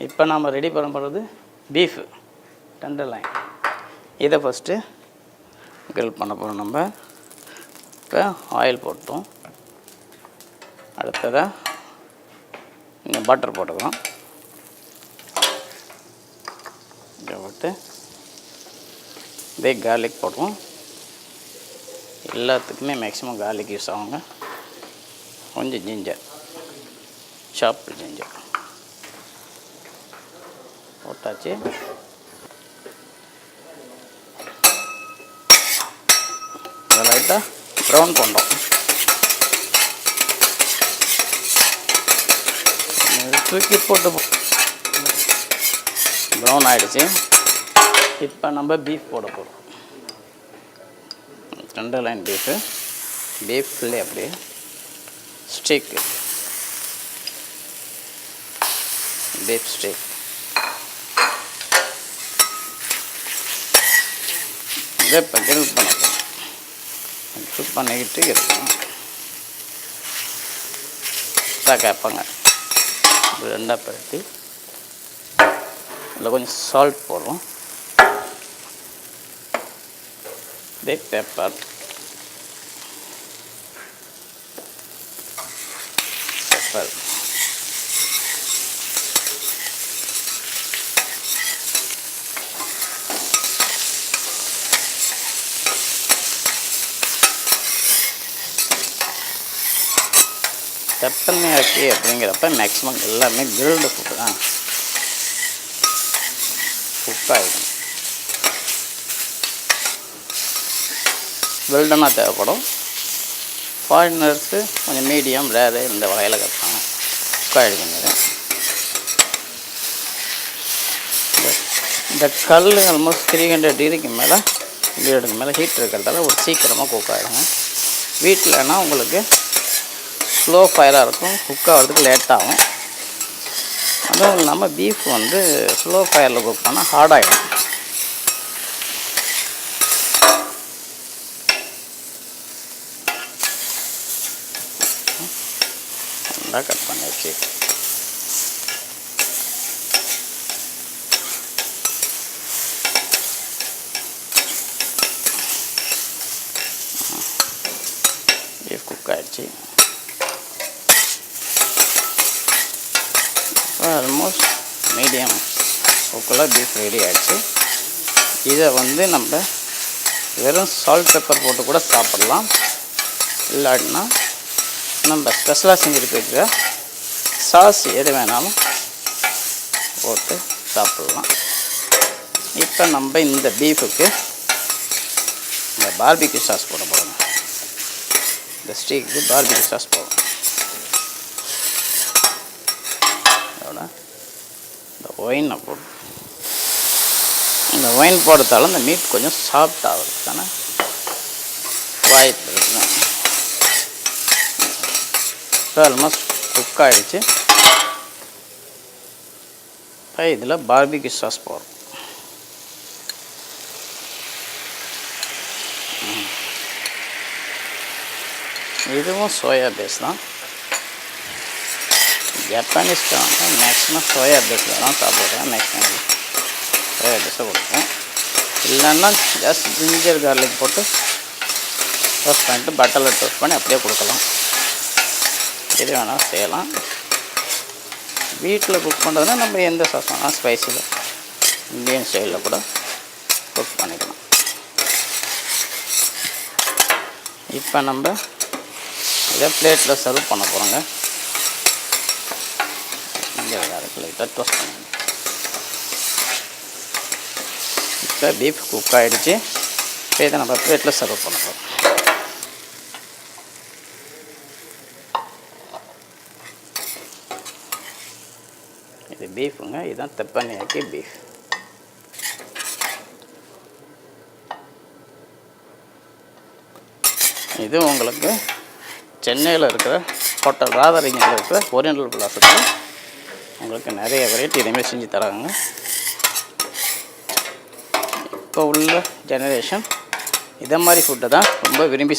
இப்போ நாம் ரெடி பண்ண போகிறது பீஃப் டெண்டர்லைன். இதை ஃபஸ்ட்டு கிரில் பண்ண போகிறோம். நம்ம இப்போ ஆயில் போட்டோம். அடுத்ததாக இங்கே பட்டர் போட்டுக்கலாம். இதை போட்டு இதே கார்லிக் போட்டுருவோம். எல்லாத்துக்குமே மேக்ஸிமம் கார்லிக் யூஸ் ஆகுங்க. கொஞ்சம் ஜிஞ்சர், சாப்டு ஜிஞ்சர் போட்டாச்சு. அதை லைட்டாக ப்ரௌன் பண்ணுறோம். தூக்கி போட்டு ப்ரௌன் ஆகிடுச்சு. இப்போ நம்ம பீஃப் போட போகிறோம். டெண்டர்லைன் பீஃப்லேயே அப்படியே ஸ்டீக்கு, பீஃப் ஸ்டீக். இதை இப்போ கிரில் பண்ண போகிறோம். கிரில் பண்ணிக்கிட்டு இருக்கணும். கேட்பாங்க ரெண்டாக பருத்தி இதில் கொஞ்சம் சால்ட் போடுறோம். இதே பெப்பர், தெப்பல்மையாக்கி அப்படிங்கிறப்ப மேக்ஸிமம் எல்லாமே கிரில்டு ஃபுட்டு தான் குக் ஆகிடும். வெல்டனாக தேவைப்படும். ஃபாரினர்ஸு கொஞ்சம் மீடியம் ரேரு இந்த வகையில் கேட்பாங்க. குக் ஆகிடுங்க. இந்த கல் ஆல்மோஸ்ட் 300 டிகிரிக்கு மேலே, 100 மேலே ஹீட் இருக்கிறதால ஒரு சீக்கிரமாக குக் ஆகிடுங்க. வீட்டில்னா உங்களுக்கு ஸ்லோ ஃபயராக இருக்கும், குக் ஆகிறதுக்கு லேட் ஆகும். அதுவும் இல்லாமல் பீஃப் வந்து ஸ்லோ ஃபயரில் குக் பண்ணால் ஹார்டாகிடும். நல்லா கட் பண்ணி வச்சு பீஃப் குக் ஆகிடுச்சு. ஆல்மோஸ்ட் மீடியம் குக்கெல்லாம் பீஃப் ரெடி ஆகிடுச்சு. இதை வந்து நம்ம வெறும் சால்ட் பெப்பர் போட்டு கூட சாப்பிட்லாம். இல்லாட்டினா நம்ம ஸ்பெஷலாக செஞ்சுட்டு இருக்கிற சாஸ் எது வேணாலும் போட்டு சாப்பிட்லாம். இப்போ நம்ம இந்த பீஃபுக்கு இந்த பார்பிக்யூ சாஸ் போட போகிறோம். இந்த ஸ்டீக்கு பார்பிக்யூ சாஸ் போடுறோம். இந்த ஒயினை போட்டு இந்த ஒயின் போடுறதால இந்த மீட் கொஞ்சம் சாஃப்ட் ஆகுதுக்கான வாய்ப்பு இருக்குங்க. இப்போ ஆல்மோஸ்ட் குக் ஆகிடுச்சு. இப்போ இதில் பார்பிக்யூ சாஸ் போடுறோம். இதுவும் சோயா பேஸ் தான். ஜப்பானீஸ்காரங்க மேக்ஸிமம் சோயா பேஸில் தான் சாப்பிட்றேன். மேக்ஸிமம் சோயா பேஸை கொடுப்போம். இல்லைன்னா ஜஸ்ட் ஜிஞ்சர் கார்லிக் போட்டு டோஸ்ட் பண்ணிட்டு பட்டரில் டோஸ்ட் பண்ணி அப்படியே கொடுக்கலாம். எது வேணாலும் செய்யலாம். வீட்டில் குக் பண்ணுறதுனா நம்ம எந்த சாஸ் வேணாலும் ஸ்பைஸில் இந்தியன் ஸ்டைலில் கூட குக் பண்ணிக்கலாம். இப்போ நம்ம இதை பிளேட்டில் சர்வ் பண்ண போகிறோங்க. லைட்டாக டோஸ்ட் பண்ணி இப்போ பீஃப் குக் ஆகிடுச்சு. இப்போ இதை நம்ம பிளேட்டில் சர்வ் பண்ண போகிறோம். இது பீஃபுங்க. இதுதான் தெப்பண்ணியாக்கி பீஃப். இது உங்களுக்கு சென்னையில் இருக்கிற ஹோட்டல் ராதாரிங்கில் இருக்கிற ஓரியண்டல் விலாசத்தில் உங்களுக்கு நிறைய வெரைட்டி இதேமாதிரி செஞ்சு தராங்க. இப்போ உள்ள ஜெனரேஷன் இதை மாதிரி ஃபுட்டை தான் ரொம்ப விரும்பி